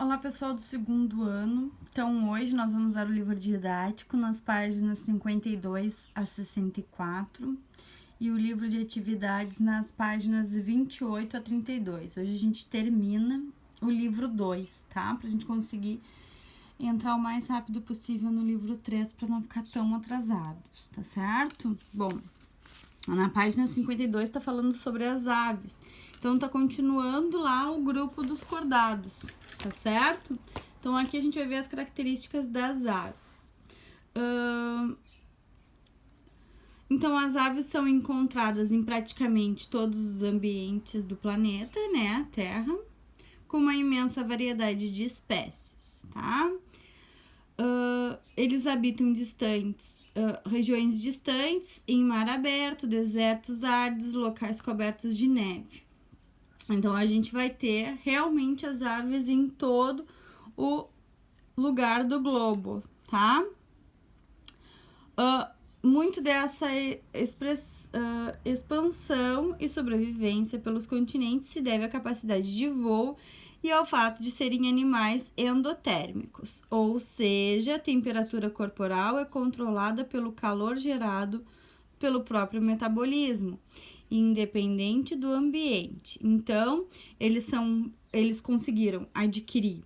Olá, pessoal do segundo ano. Então, hoje nós vamos usar o livro didático nas páginas 52 a 64 e o livro de atividades nas páginas 28 a 32. Hoje a gente termina o livro 2, tá? Pra gente conseguir entrar o mais rápido possível no livro 3 para não ficar tão atrasados, tá certo? Bom, na página 52 tá falando sobre as aves. Então, tá continuando lá o grupo dos cordados, tá certo? Então, aqui a gente vai ver as características das aves. Então, as aves são encontradas em praticamente todos os ambientes do planeta, né? Terra, com uma imensa variedade de espécies, tá? Eles habitam regiões distantes, em mar aberto, desertos áridos, locais cobertos de neve. Então, a gente vai ter realmente as aves em todo o lugar do globo, tá? Muito dessa expansão e sobrevivência pelos continentes se deve à capacidade de voo e ao fato de serem animais endotérmicos, ou seja, a temperatura corporal é controlada pelo calor gerado pelo próprio metabolismo, independente do ambiente. Então, eles conseguiram adquirir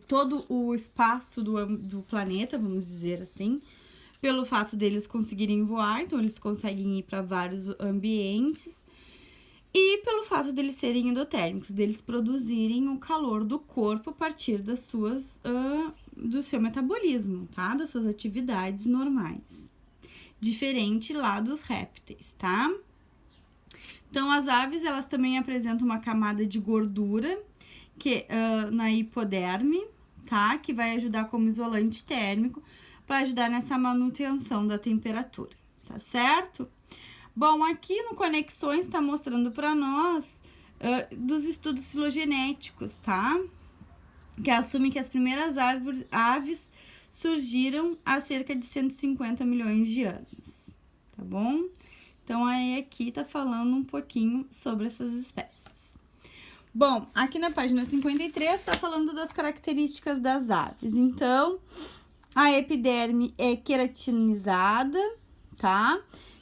todo o espaço do planeta, vamos dizer assim, pelo fato deles conseguirem voar, então eles conseguem ir para vários ambientes, e pelo fato deles serem endotérmicos, deles produzirem o calor do corpo a partir das do seu metabolismo, tá? Das suas atividades normais. Diferente lá dos répteis, tá? Então, as aves, elas também apresentam uma camada de gordura na hipoderme, tá? Que vai ajudar como isolante térmico para ajudar nessa manutenção da temperatura, tá certo? Bom, aqui no Conexões está mostrando para nós dos estudos filogenéticos, tá? Que assume que as primeiras aves surgiram há cerca de 150 milhões de anos, tá bom? Então, aí aqui tá falando um pouquinho sobre essas espécies. Bom, aqui na página 53 tá falando das características das aves. Então, a epiderme é queratinizada, tá?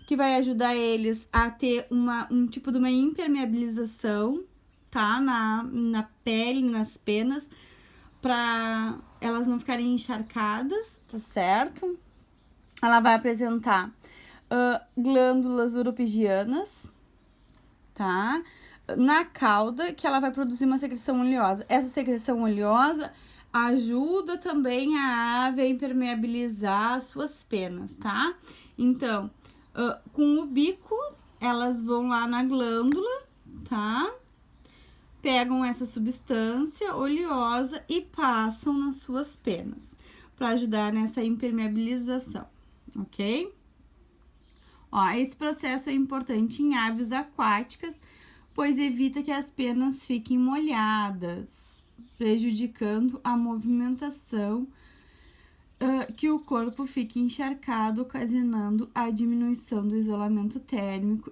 Que vai ajudar eles a ter um tipo de uma impermeabilização, tá? Na pele, nas penas, para elas não ficarem encharcadas, tá certo? Ela vai apresentar glândulas uropigianas, tá? Na cauda, que ela vai produzir uma secreção oleosa. Essa secreção oleosa ajuda também a ave a impermeabilizar as suas penas, tá? Então, com o bico, elas vão lá na glândula, tá? Pegam essa substância oleosa e passam nas suas penas, para ajudar nessa impermeabilização, ok? Ó, esse processo é importante em aves aquáticas, pois evita que as penas fiquem molhadas, prejudicando a movimentação, que o corpo fique encharcado, ocasionando a diminuição do isolamento térmico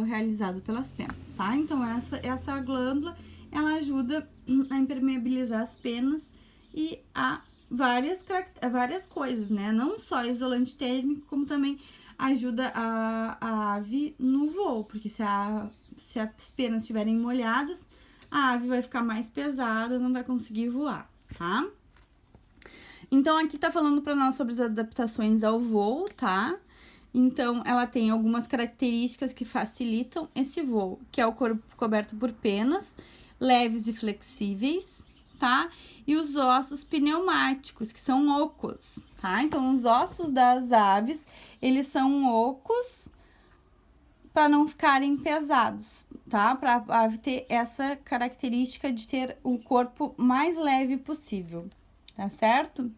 realizado pelas penas, tá? Então, essa glândula, ela ajuda a impermeabilizar as penas e a várias coisas, né? Não só isolante térmico, como também ajuda a ave no voo, porque se as penas estiverem molhadas, a ave vai ficar mais pesada, não vai conseguir voar, tá? Então, aqui tá falando para nós sobre as adaptações ao voo, tá? Então, ela tem algumas características que facilitam esse voo, que é o corpo coberto por penas, leves e flexíveis, tá? E os ossos pneumáticos, que são ocos, tá? Então, os ossos das aves, eles são ocos para não ficarem pesados, tá? Para a ave ter essa característica de ter o corpo mais leve possível, tá certo?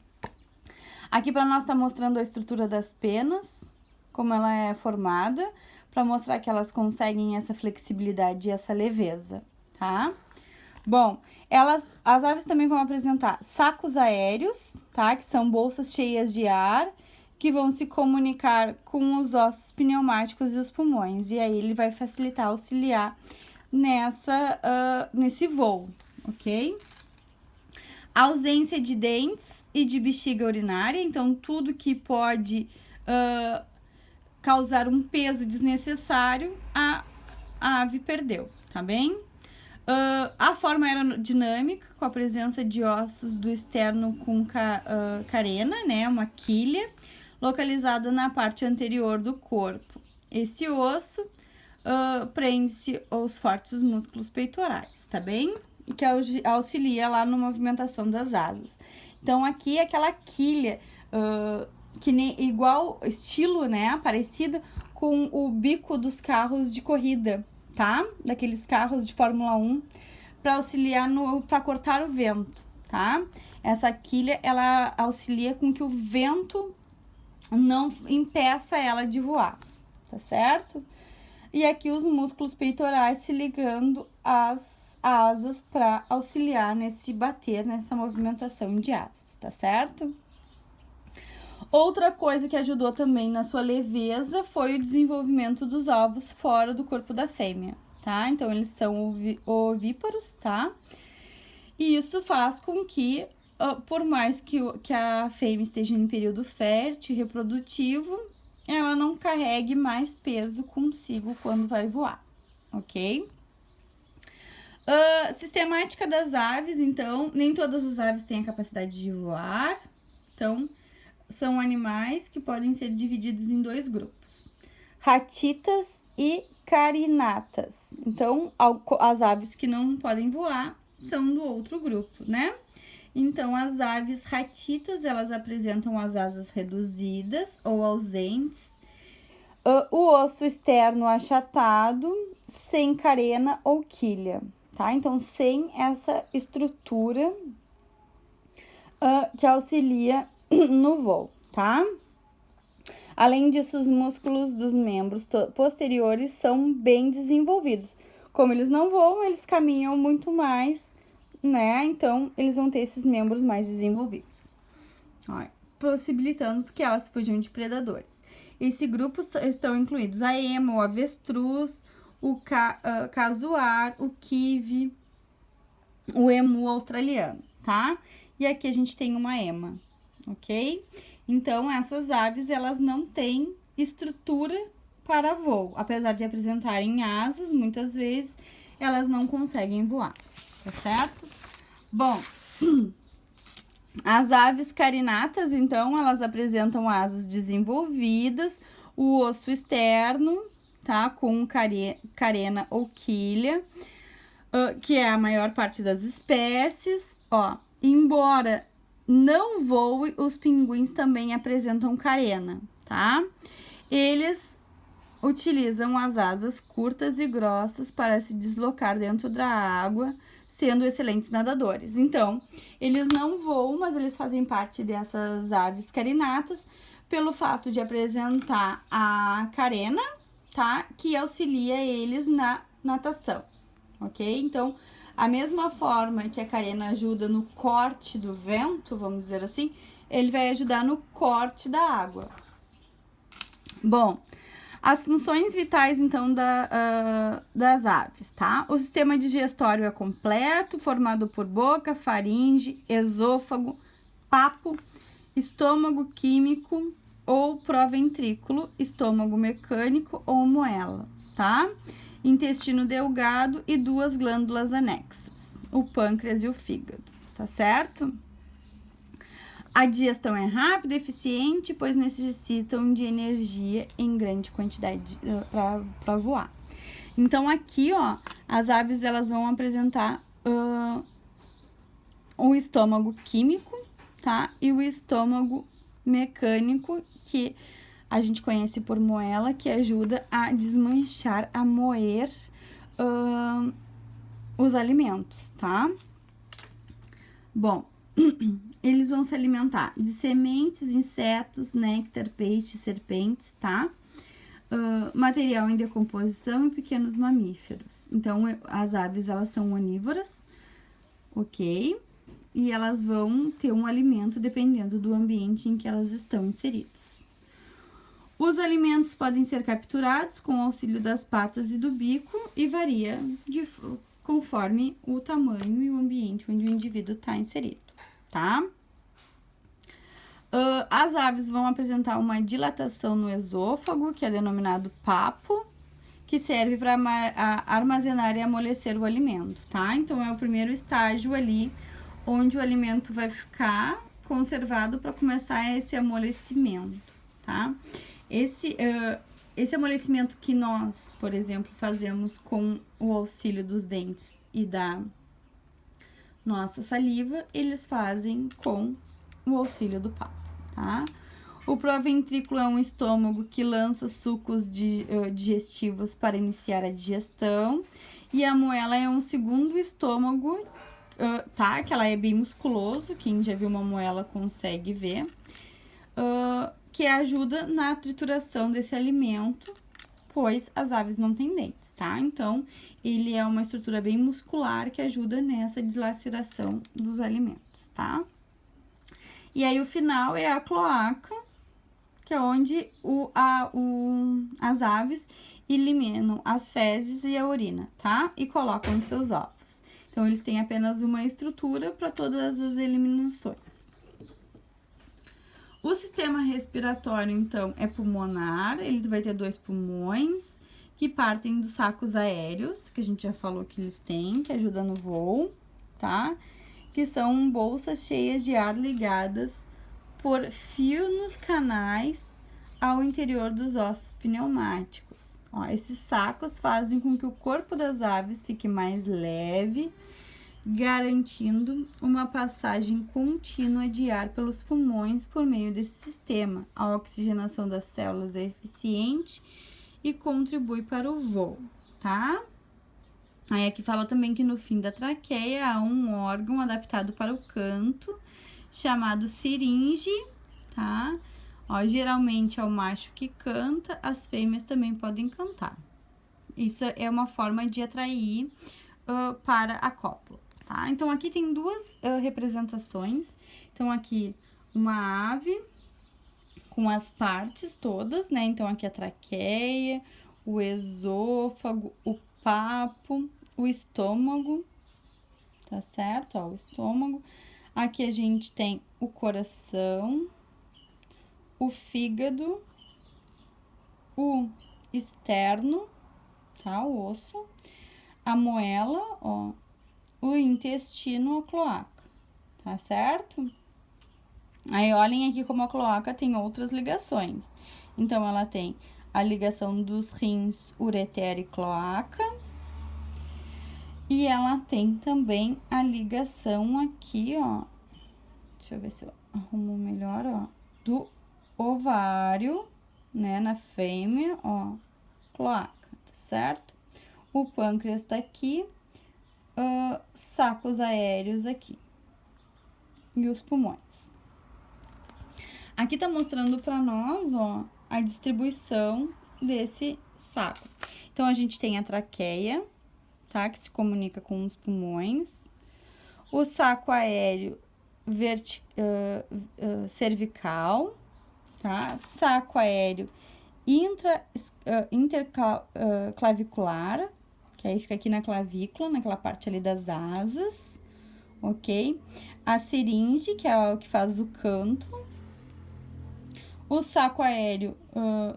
Aqui para nós tá mostrando a estrutura das penas, como ela é formada, para mostrar que elas conseguem essa flexibilidade e essa leveza, tá? Bom, as aves também vão apresentar sacos aéreos, tá? Que são bolsas cheias de ar, que vão se comunicar com os ossos pneumáticos e os pulmões. E aí, ele vai facilitar, auxiliar nesse voo, ok? Ausência de dentes e de bexiga urinária, então tudo que pode causar um peso desnecessário, a ave perdeu, tá bem? A forma aerodinâmica, com a presença de ossos do externo com carena, né, uma quilha, localizada na parte anterior do corpo. Esse osso prende-se aos fortes músculos peitorais, tá bem? Que auxilia lá na movimentação das asas. Então, aqui aquela quilha, que nem, igual, estilo, né, parecido com o bico dos carros de corrida, tá? Daqueles carros de Fórmula 1, para auxiliar para cortar o vento, tá? Essa quilha, ela auxilia com que o vento não impeça ela de voar, tá certo? E aqui os músculos peitorais se ligando às asas para auxiliar nessa movimentação de asas, tá certo? Outra coisa que ajudou também na sua leveza foi o desenvolvimento dos ovos fora do corpo da fêmea, tá? Então, eles são ovíparos, tá? E isso faz com que, por mais que a fêmea esteja em período fértil e reprodutivo, ela não carregue mais peso consigo quando vai voar, ok? Sistemática das aves, então, nem todas as aves têm a capacidade de voar, então, são animais que podem ser divididos em 2 grupos, ratitas e carinatas. Então, as aves que não podem voar são do outro grupo, né? Então, as aves ratitas, elas apresentam as asas reduzidas ou ausentes, o osso externo achatado, sem carena ou quilha, tá? Então, sem essa estrutura que auxilia no voo, tá? Além disso, os músculos dos membros posteriores são bem desenvolvidos. Como eles não voam, eles caminham muito mais, né? Então, eles vão ter esses membros mais desenvolvidos. Olha, possibilitando que elas fujam de predadores. Esse grupo estão incluídos a ema, o avestruz, o casuar, o kiwi, o emu australiano, tá? E aqui a gente tem uma ema, ok? Então, essas aves, elas não têm estrutura para voo. Apesar de apresentarem asas, muitas vezes, elas não conseguem voar, tá certo? Bom, as aves carinatas, então, elas apresentam asas desenvolvidas, o osso externo, tá? Com carena ou quilha, que é a maior parte das espécies, ó. Embora não voe, os pinguins também apresentam carena, tá? Eles utilizam as asas curtas e grossas para se deslocar dentro da água, sendo excelentes nadadores. Então, eles não voam, mas eles fazem parte dessas aves carinatas pelo fato de apresentar a carena, tá? Que auxilia eles na natação, ok? Então, a mesma forma que a carena ajuda no corte do vento, vamos dizer assim, ele vai ajudar no corte da água. Bom, as funções vitais, então, das aves, tá? O sistema digestório é completo, formado por boca, faringe, esôfago, papo, estômago químico ou proventrículo, estômago mecânico ou moela, tá? Intestino delgado e 2 glândulas anexas, o pâncreas e o fígado, tá certo? A digestão é rápida e eficiente, pois necessitam de energia em grande quantidade para voar. Então, aqui, ó, as aves, elas vão apresentar o estômago químico, tá? E o estômago mecânico, que a gente conhece por moela, que ajuda a desmanchar, a moer os alimentos, tá? Bom, eles vão se alimentar de sementes, insetos, néctar, peixes, serpentes, tá? Material em decomposição e pequenos mamíferos. Então, as aves, elas são onívoras, ok? E elas vão ter um alimento dependendo do ambiente em que elas estão inseridas. Os alimentos podem ser capturados com o auxílio das patas e do bico e varia conforme o tamanho e o ambiente onde o indivíduo está inserido. tá? As aves vão apresentar uma dilatação no esôfago, que é denominado papo, que serve para armazenar e amolecer o alimento, tá? Então, é o primeiro estágio ali, onde o alimento vai ficar conservado para começar esse amolecimento, tá? Esse amolecimento que nós, por exemplo, fazemos com o auxílio dos dentes e da nossa saliva, eles fazem com o auxílio do papo, tá? O proventrículo é um estômago que lança sucos digestivos para iniciar a digestão. E a moela é um segundo estômago, tá? Que ela é bem musculoso, quem já viu uma moela consegue ver. Que ajuda na trituração desse alimento, pois as aves não têm dentes, tá? Então, ele é uma estrutura bem muscular que ajuda nessa deslaceração dos alimentos, tá? E aí, o final é a cloaca, que é onde as aves eliminam as fezes e a urina, tá? E colocam os seus ovos. Então, eles têm apenas uma estrutura para todas as eliminações. O sistema respiratório, então, é pulmonar, ele vai ter 2 pulmões, que partem dos sacos aéreos, que a gente já falou que eles têm, que ajuda no voo, tá? Que são bolsas cheias de ar ligadas por fio nos canais ao interior dos ossos pneumáticos. Ó, esses sacos fazem com que o corpo das aves fique mais leve, garantindo uma passagem contínua de ar pelos pulmões por meio desse sistema. A oxigenação das células é eficiente e contribui para o voo, tá? Aí aqui fala também que no fim da traqueia há um órgão adaptado para o canto, chamado siringe, tá? Ó, geralmente é o macho que canta, as fêmeas também podem cantar. Isso é uma forma de atrair para a cópula, tá? Então, aqui tem 2 representações. Então, aqui uma ave com as partes todas, né? Então, aqui a traqueia, o esôfago, o papo, o estômago, tá certo? Ó, o estômago. Aqui a gente tem o coração, o fígado, o externo, tá? O osso, a moela, ó, o intestino, a cloaca, tá certo? Aí, olhem aqui como a cloaca tem outras ligações. Então, ela tem a ligação dos rins, ureter e cloaca. E ela tem também a ligação aqui, ó. Deixa eu ver se eu arrumo melhor, ó. Do ovário, né, na fêmea, ó, cloaca, tá certo? O pâncreas tá aqui, sacos aéreos aqui. E os pulmões. Aqui tá mostrando pra nós, ó, a distribuição desses sacos. Então, a gente tem a traqueia, tá? Que se comunica com os pulmões. O saco aéreo cervical, tá? Saco aéreo interclavicular, que aí fica aqui na clavícula, naquela parte ali das asas, ok? A siringe, que é o que faz o canto. O saco aéreo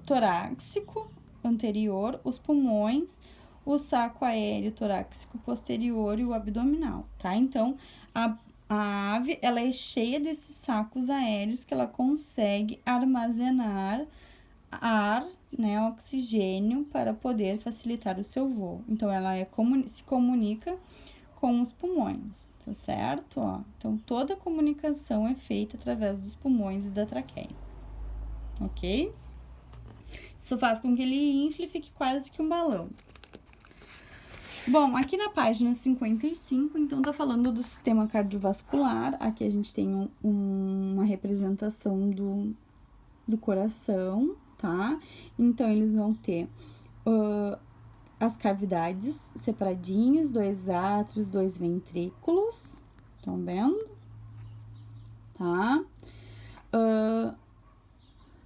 torácico anterior, os pulmões, o saco aéreo torácico posterior e o abdominal, tá? Então, a ave, ela é cheia desses sacos aéreos que ela consegue armazenar ar, né, oxigênio, para poder facilitar o seu voo. Então, ela se comunica com os pulmões, tá certo? Ó, então, toda a comunicação é feita através dos pulmões e da traqueia, ok? Isso faz com que ele infle e fique quase que um balão. Bom, aqui na página 55, então, tá falando do sistema cardiovascular. Aqui a gente tem uma representação do coração, tá? Então, eles vão ter as cavidades separadinhos, 2 átrios, 2 ventrículos. Estão vendo? Tá?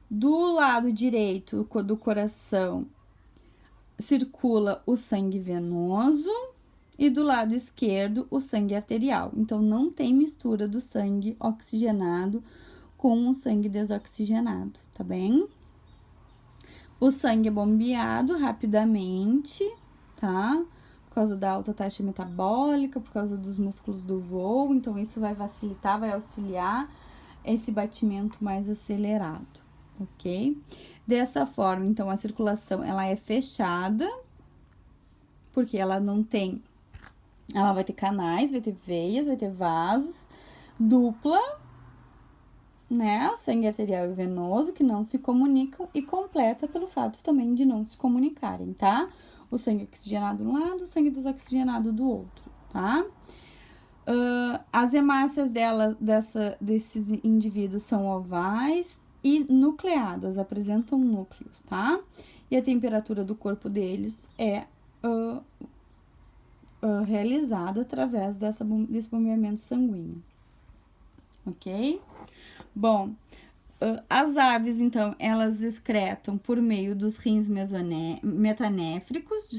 Do lado direito do coração, circula o sangue venoso e do lado esquerdo o sangue arterial. Então, não tem mistura do sangue oxigenado com o sangue desoxigenado, tá bem? O sangue é bombeado rapidamente, tá? Por causa da alta taxa metabólica, por causa dos músculos do voo, então isso vai facilitar, vai auxiliar esse batimento mais acelerado, ok? Dessa forma, então, a circulação, ela é fechada, porque ela não tem, ela vai ter canais, vai ter veias, vai ter vasos, dupla, né? Sangue arterial e venoso, que não se comunicam, e completa pelo fato também de não se comunicarem, tá? O sangue oxigenado de um lado, o sangue desoxigenado do outro, tá? As hemácias desses indivíduos são ovais e nucleadas, apresentam núcleos, tá? E a temperatura do corpo deles é realizada através desse bombeamento sanguíneo, ok? Bom, as aves, então, elas excretam por meio dos rins metanéfricos,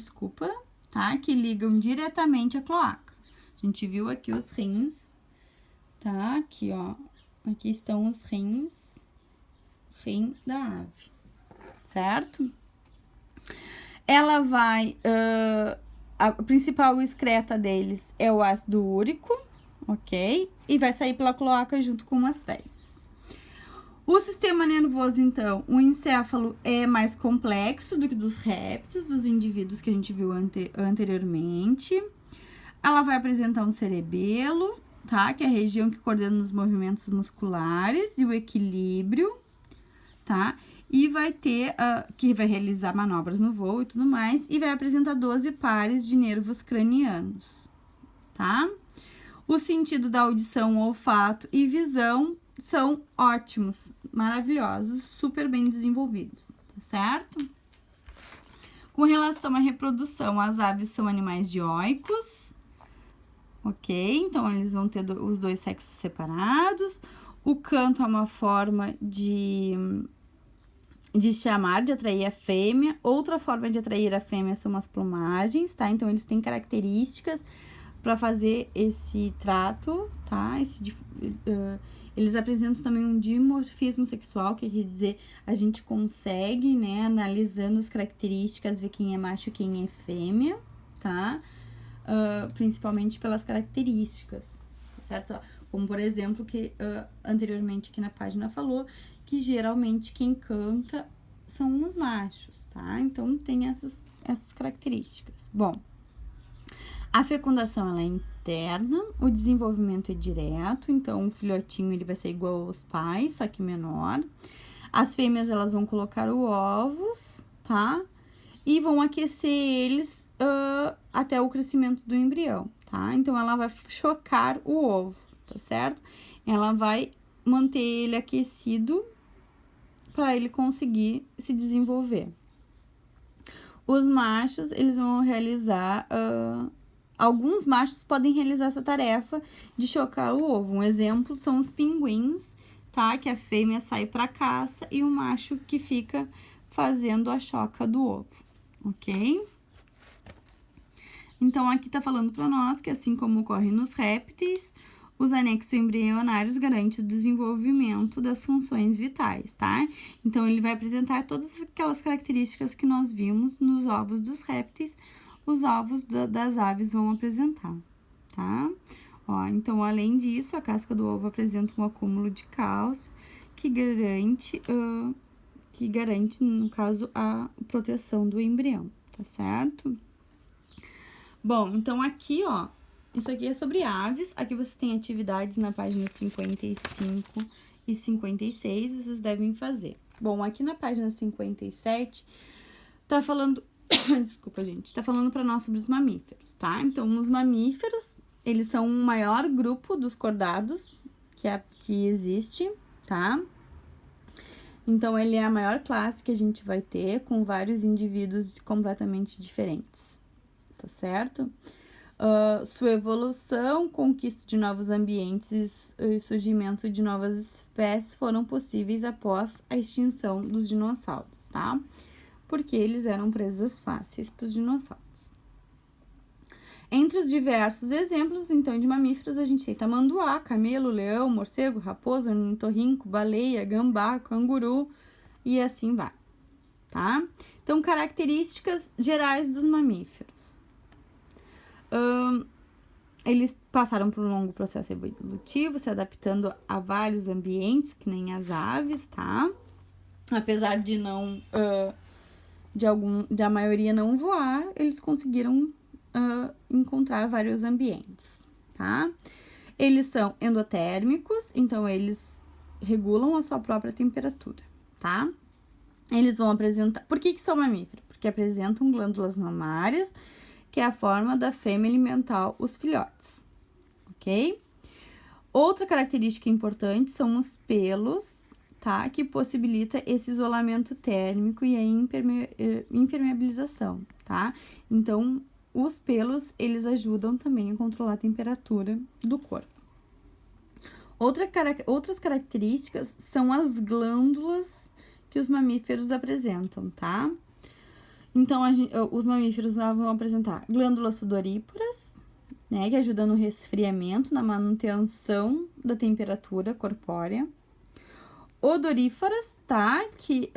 tá? Que ligam diretamente à cloaca. A gente viu aqui os rins, tá? Aqui, ó. Aqui estão os rim da ave, certo? Ela vai... a principal excreta deles é o ácido úrico, ok? E vai sair pela cloaca junto com as fezes. O sistema nervoso, então, o encéfalo é mais complexo do que dos répteis, dos indivíduos que a gente viu anteriormente. Ela vai apresentar um cerebelo, tá? Que é a região que coordena os movimentos musculares e o equilíbrio, tá? E vai ter, que vai realizar manobras no voo e tudo mais, e vai apresentar 12 pares de nervos cranianos, tá? O sentido da audição, olfato e visão são ótimos, maravilhosos, super bem desenvolvidos, tá certo? Com relação à reprodução, as aves são animais dioicos, ok? Então, eles vão ter os dois sexos separados. O canto é uma forma de chamar, de atrair a fêmea. Outra forma de atrair a fêmea são as plumagens, tá? Então, eles têm características para fazer esse trato, tá? Eles apresentam também um dimorfismo sexual, que quer dizer, a gente consegue, né, analisando as características, ver quem é macho e quem é fêmea, tá? Principalmente pelas características, certo? Como, por exemplo, que anteriormente aqui na página falou, que geralmente quem canta são os machos, tá? Então, tem essas características. Bom, a fecundação, ela é interna, o desenvolvimento é direto, então o filhotinho ele vai ser igual aos pais, só que menor. As fêmeas, elas vão colocar os ovos, tá? E vão aquecer eles até o crescimento do embrião, tá? Então, ela vai chocar o ovo, tá certo? Ela vai manter ele aquecido para ele conseguir se desenvolver. Os machos, eles vão realizar... alguns machos podem realizar essa tarefa de chocar o ovo. Um exemplo são os pinguins, tá? Que a fêmea sai para caça e o macho que fica fazendo a choca do ovo, ok? Então, aqui tá falando para nós que, assim como ocorre nos répteis, os anexos embrionários garantem o desenvolvimento das funções vitais, tá? Então, ele vai apresentar todas aquelas características que nós vimos nos ovos dos répteis, os ovos das aves vão apresentar, tá? Ó, então, além disso, a casca do ovo apresenta um acúmulo de cálcio que garante, no caso, a proteção do embrião, tá certo? Bom, então aqui, ó, isso aqui é sobre aves. Aqui vocês têm atividades na página 55 e 56, vocês devem fazer. Bom, aqui na página 57, tá falando... Desculpa, gente. Tá falando pra nós sobre os mamíferos, tá? Então, os mamíferos, eles são o maior grupo dos cordados que existe, tá? Então, ele é a maior classe que a gente vai ter, com vários indivíduos completamente diferentes, tá certo? Sua evolução, conquista de novos ambientes e surgimento de novas espécies foram possíveis após a extinção dos dinossauros, tá? Porque eles eram presas fáceis para os dinossauros. Entre os diversos exemplos, então, de mamíferos, a gente tem tamanduá, camelo, leão, morcego, raposa, ornitorrinco, baleia, gambá, canguru e assim vai, tá? Então, características gerais dos mamíferos. Eles passaram por um longo processo evolutivo, se adaptando a vários ambientes, que nem as aves, tá? Apesar de não, de a maioria não voar, eles conseguiram encontrar vários ambientes, tá? Eles são endotérmicos, então eles regulam a sua própria temperatura, tá? Eles vão apresentar... Por que são mamíferos? Porque apresentam glândulas mamárias, que é a forma da fêmea alimentar os filhotes, ok? Outra característica importante são os pelos, tá? Que possibilita esse isolamento térmico e a impermeabilização, tá? Então, os pelos, eles ajudam também a controlar a temperatura do corpo. Outras características são as glândulas que os mamíferos apresentam, tá? Então, os mamíferos vão apresentar glândulas sudoríparas, né? Que ajudam no resfriamento, na manutenção da temperatura corpórea. Odoríferas, tá? Que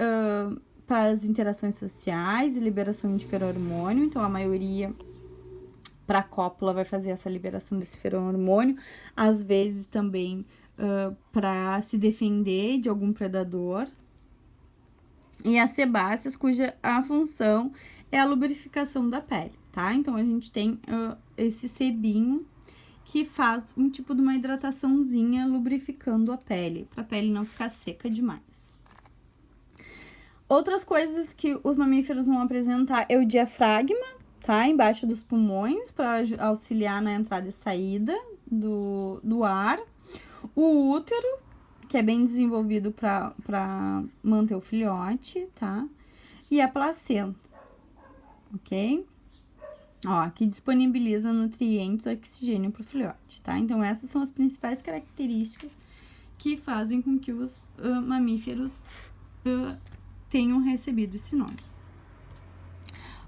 para as interações sociais e liberação de feromônio. Então, a maioria, para a cópula, vai fazer essa liberação desse feromônio. Às vezes, também para se defender de algum predador. E as sebáceas, cuja a função é a lubrificação da pele, tá? Então, a gente tem esse sebinho que faz um tipo de uma hidrataçãozinha lubrificando a pele, para a pele não ficar seca demais. Outras coisas que os mamíferos vão apresentar é o diafragma, tá? Embaixo dos pulmões, para auxiliar na entrada e saída do ar. O útero, que é bem desenvolvido para manter o filhote, tá? E a placenta, ok? Ó, que disponibiliza nutrientes e oxigênio para o filhote, tá? Então, essas são as principais características que fazem com que os mamíferos tenham recebido esse nome.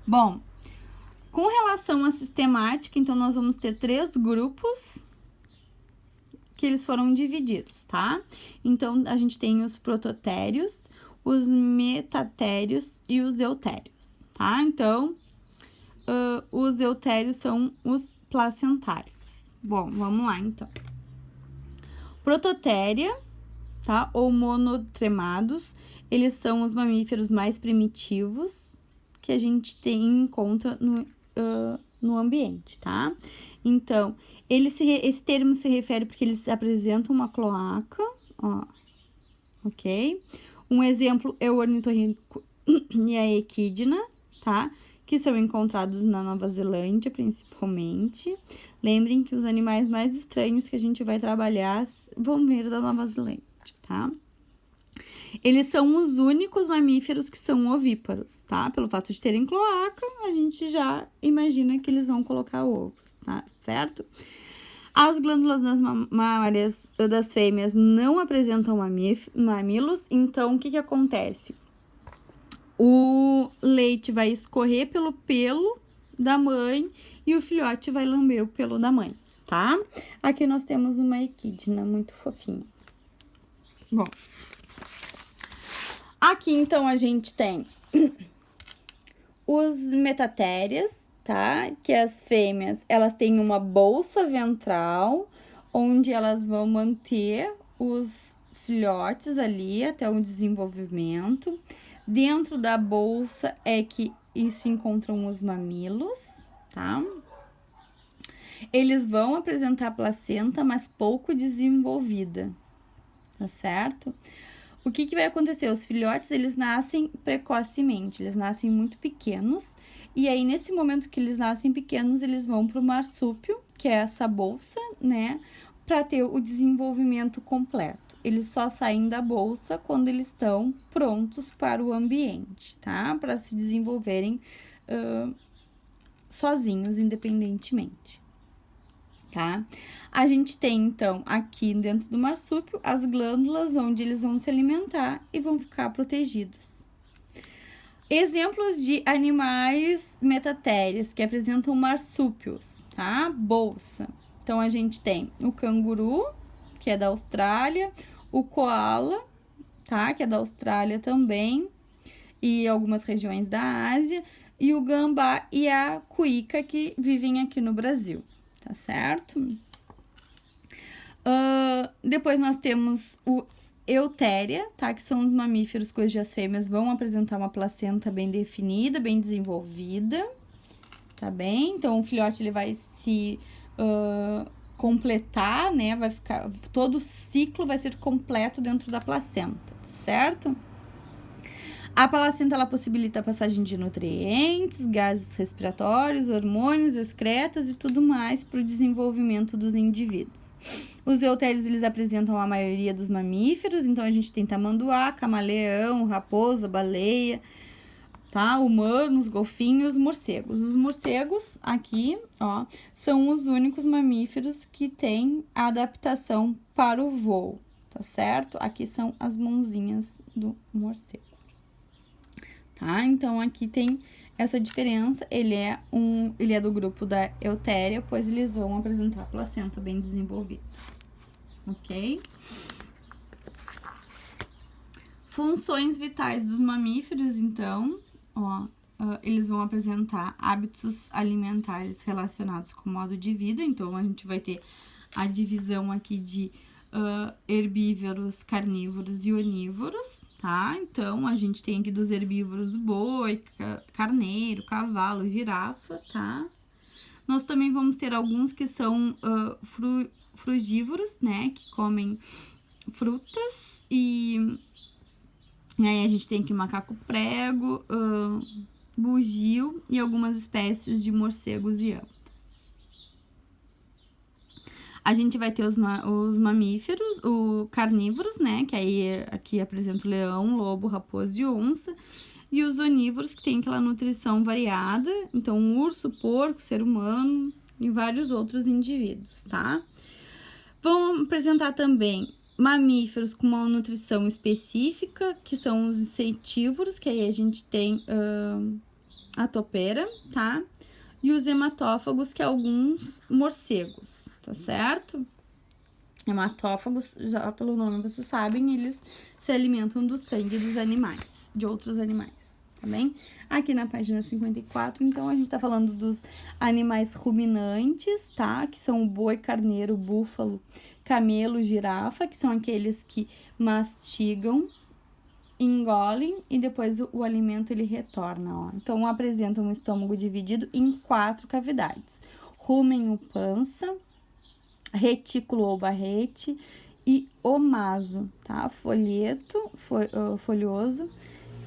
Bom, com relação à sistemática, então, nós vamos ter 3 grupos que eles foram divididos, tá? Então, a gente tem os prototérios, os metatérios e os eutérios, tá? Então, os eutérios são os placentários. Bom, vamos lá, então. Prototéria, tá? Ou monotremados, eles são os mamíferos mais primitivos que a gente encontra no ambiente, tá? Então, esse termo se refere porque eles apresentam uma cloaca, ó, ok? Um exemplo é o ornitorrinco e a equidna, tá? Que são encontrados na Nova Zelândia, principalmente. Lembrem que os animais mais estranhos que a gente vai trabalhar vão vir da Nova Zelândia, tá? Eles são os únicos mamíferos que são ovíparos, tá? Pelo fato de terem cloaca, a gente já imagina que eles vão colocar ovos, tá? Certo? As glândulas mamárias das fêmeas não apresentam mamilos, então o que acontece? O leite vai escorrer pelo pelo da mãe e o filhote vai lamber o pelo da mãe, tá? Aqui nós temos uma equidna muito fofinha. Bom, aqui então a gente tem os metatérias, tá? Que as fêmeas, elas têm uma bolsa ventral, onde elas vão manter os filhotes ali até o desenvolvimento. Dentro da bolsa é que se encontram os mamilos, tá? Eles vão apresentar placenta, mas pouco desenvolvida, tá certo? O que vai acontecer? Os filhotes, eles nascem precocemente, eles nascem muito pequenos, e aí, nesse momento que eles nascem pequenos, eles vão para o marsúpio, que é essa bolsa, né? Para ter o desenvolvimento completo. Eles só saem da bolsa quando eles estão prontos para o ambiente, tá? Para se desenvolverem sozinhos, independentemente, tá? A gente tem, então, aqui dentro do marsúpio, as glândulas onde eles vão se alimentar e vão ficar protegidos. Exemplos de animais metatéreos que apresentam marsúpios, tá? Bolsa. Então, a gente tem o canguru, que é da Austrália, o koala, tá? Que é da Austrália também, e algumas regiões da Ásia, e o gambá e a cuíca, que vivem aqui no Brasil, tá certo? Depois nós temos o eutéria, tá? Que são os mamíferos cujas fêmeas vão apresentar uma placenta bem definida, bem desenvolvida, tá bem? Então, o filhote ele vai se completar, né? Vai ficar, todo o ciclo vai ser completo dentro da placenta, tá certo? A placenta ela possibilita a passagem de nutrientes, gases respiratórios, hormônios, excretas e tudo mais para o desenvolvimento dos indivíduos. Os eutérios eles apresentam a maioria dos mamíferos, então a gente tem tamanduá, camaleão, raposa, baleia, tá? Humanos, golfinhos, morcegos. Os morcegos aqui, ó, são os únicos mamíferos que têm adaptação para o voo, tá certo? Aqui são as mãozinhas do morcego. Tá? Então, aqui tem essa diferença, ele é do grupo da eutéria, pois eles vão apresentar a placenta bem desenvolvida, ok? Funções vitais dos mamíferos, então, ó, eles vão apresentar hábitos alimentares relacionados com o modo de vida, então a gente vai ter a divisão aqui de herbívoros, carnívoros e onívoros, tá? Então, a gente tem aqui dos herbívoros boi, carneiro, cavalo, girafa, tá? Nós também vamos ter alguns que são frugívoros, né? Que comem frutas e aí a gente tem aqui o macaco prego, bugio e algumas espécies de morcegos e anta. A gente vai ter os mamíferos, os carnívoros, né? Que aí aqui apresenta o leão, lobo, raposa e onça. E os onívoros, que tem aquela nutrição variada. Então, urso, porco, ser humano e vários outros indivíduos, tá? Vão apresentar também mamíferos com uma nutrição específica, que são os insetívoros, que aí a gente tem a topeira, tá? E os hematófagos, que é alguns morcegos, tá certo? Hematófagos, já pelo nome vocês sabem, eles se alimentam do sangue dos animais, de outros animais, tá bem? Aqui na página 54, então, a gente tá falando dos animais ruminantes, tá? Que são o boi, carneiro, búfalo, camelo, girafa, que são aqueles que mastigam, engolem e depois o alimento ele retorna, ó. Então, apresenta um estômago dividido em 4 cavidades: rúmen ou pança, retículo ou barrete e omaso, tá? Folheto, folhoso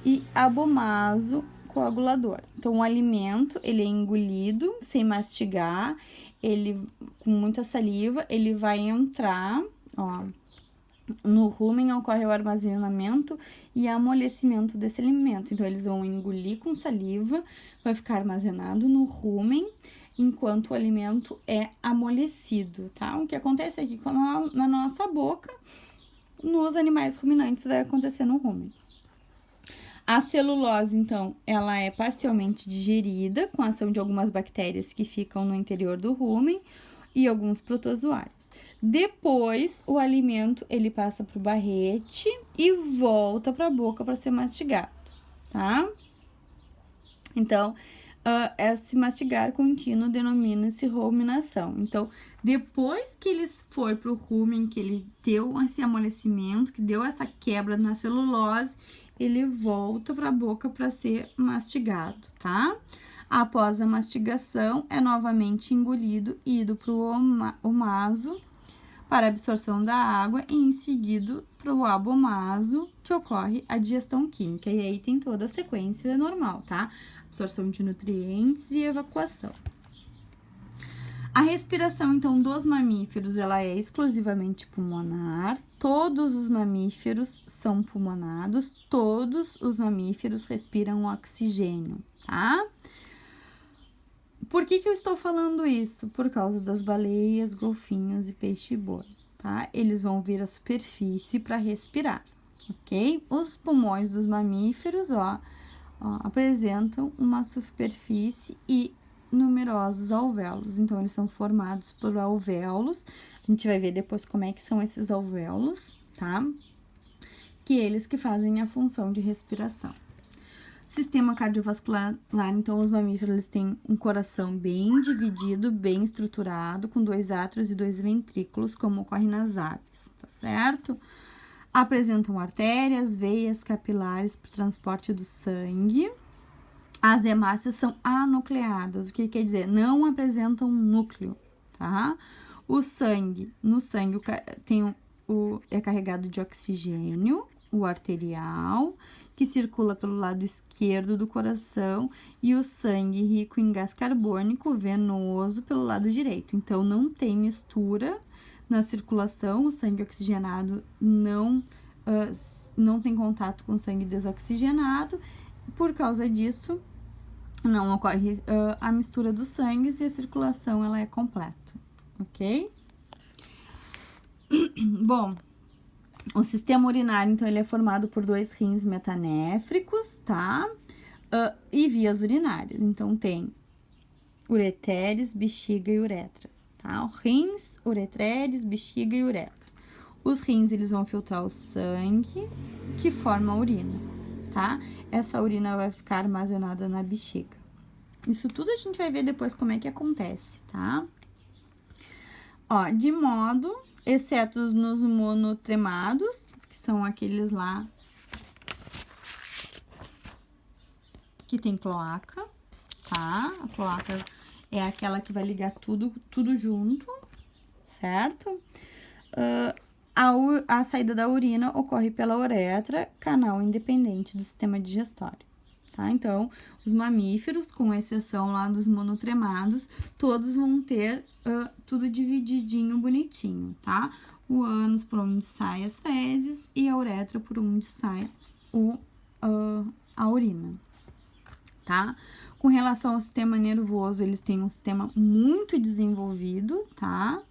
e abomaso coagulador. Então, o alimento, ele é engolido sem mastigar, ele com muita saliva, ele vai entrar, ó. No rumen ocorre o armazenamento e amolecimento desse alimento. Então, eles vão engolir com saliva, vai ficar armazenado no rumen, enquanto o alimento é amolecido, tá? O que acontece aqui na nossa boca, nos animais ruminantes vai acontecer no rumen. A celulose, então, ela é parcialmente digerida com a ação de algumas bactérias que ficam no interior do rumen e alguns protozoários. Depois, o alimento, ele passa pro barrete e volta para a boca para ser mastigado, tá? Então, esse mastigar contínuo denomina-se ruminação. Então, depois que ele foi pro rumen, que ele deu esse amolecimento, que deu essa quebra na celulose, ele volta para a boca para ser mastigado, tá? Após a mastigação, é novamente engolido e ido para o omaso para absorção da água e em seguida para o abomaso, que ocorre a digestão química. E aí tem toda a sequência normal, tá? Absorção de nutrientes e evacuação. A respiração, então, dos mamíferos, ela é exclusivamente pulmonar. Todos os mamíferos são pulmonados, todos os mamíferos respiram oxigênio, tá? Por que eu estou falando isso? Por causa das baleias, golfinhos e peixe-boi, tá? Eles vão vir à superfície para respirar, ok? Os pulmões dos mamíferos, ó, ó, apresentam uma superfície e numerosos alvéolos. Então, eles são formados por alvéolos. A gente vai ver depois como é que são esses alvéolos, tá? Que eles que fazem a função de respiração. Sistema cardiovascular, então, os mamíferos eles têm um coração bem dividido, bem estruturado, com 2 átrios e 2 ventrículos, como ocorre nas aves, tá certo? Apresentam artérias, veias, capilares para o transporte do sangue. As hemácias são anucleadas, o que quer dizer? Não apresentam núcleo, tá? No sangue é carregado de oxigênio, o arterial, que circula pelo lado esquerdo do coração, e o sangue rico em gás carbônico, venoso, pelo lado direito. Então, não tem mistura na circulação, o sangue oxigenado não tem contato com o sangue desoxigenado. Por causa disso, não ocorre a mistura dos sangues e a circulação ela é completa, ok? Bom, o sistema urinário, então, ele é formado por 2 rins metanéfricos, tá? E vias urinárias. Então, tem ureteres, bexiga e uretra, tá? Rins, ureteres, bexiga e uretra. Os rins, eles vão filtrar o sangue que forma a urina, tá? Essa urina vai ficar armazenada na bexiga. Isso tudo a gente vai ver depois como é que acontece, tá? Ó, de modo, exceto nos monotremados, que são aqueles lá que tem cloaca, tá? A cloaca é aquela que vai ligar tudo junto, certo? A saída da urina ocorre pela uretra, canal independente do sistema digestório, tá? Então, os mamíferos, com exceção lá dos monotremados, todos vão ter tudo divididinho, bonitinho, tá? O ânus por onde sai as fezes e a uretra por onde sai a urina, tá? Com relação ao sistema nervoso, eles têm um sistema muito desenvolvido, tá?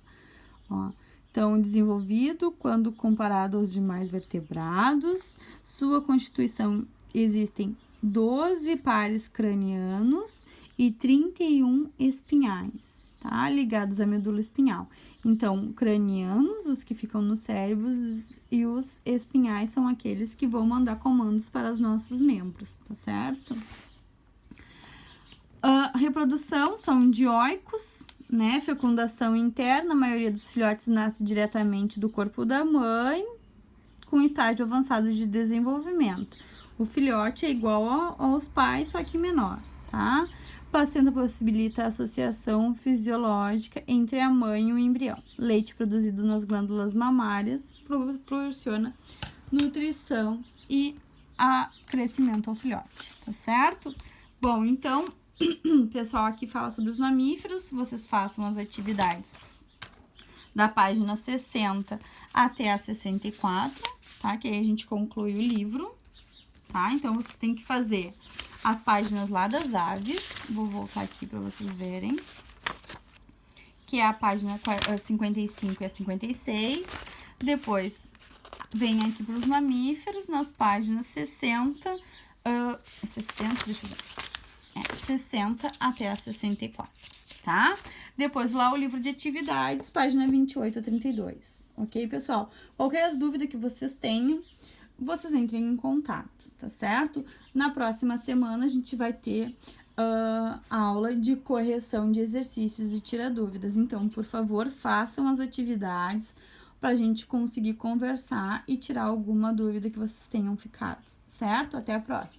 Ó, então, desenvolvido quando comparado aos demais vertebrados. Sua constituição existem 12 pares cranianos e 31 espinhais, tá? Ligados à medula espinhal. Então, cranianos, os que ficam nos cérebros, e os espinhais são aqueles que vão mandar comandos para os nossos membros, tá certo? Reprodução são dioicos, né? Fecundação interna, a maioria dos filhotes nasce diretamente do corpo da mãe, com estágio avançado de desenvolvimento. O filhote é igual aos pais, só que menor, tá? Placenta possibilita a associação fisiológica entre a mãe e o embrião. Leite produzido nas glândulas mamárias proporciona nutrição e crescimento ao filhote, tá certo? Bom, então, pessoal, aqui fala sobre os mamíferos. Vocês façam as atividades da página 60 até a 64, tá? Que aí a gente conclui o livro, tá? Então, vocês têm que fazer as páginas lá das aves. Vou voltar aqui para vocês verem. Que é a página 55 e a 56. Depois, vem aqui para os mamíferos, nas páginas 60, deixa eu ver. 60 até a 64, tá? Depois, lá o livro de atividades, página 28 a 32, ok, pessoal? Qualquer dúvida que vocês tenham, vocês entrem em contato, tá certo? Na próxima semana, a gente vai ter aula de correção de exercícios e tira dúvidas. Então, por favor, façam as atividades para a gente conseguir conversar e tirar alguma dúvida que vocês tenham ficado, certo? Até a próxima!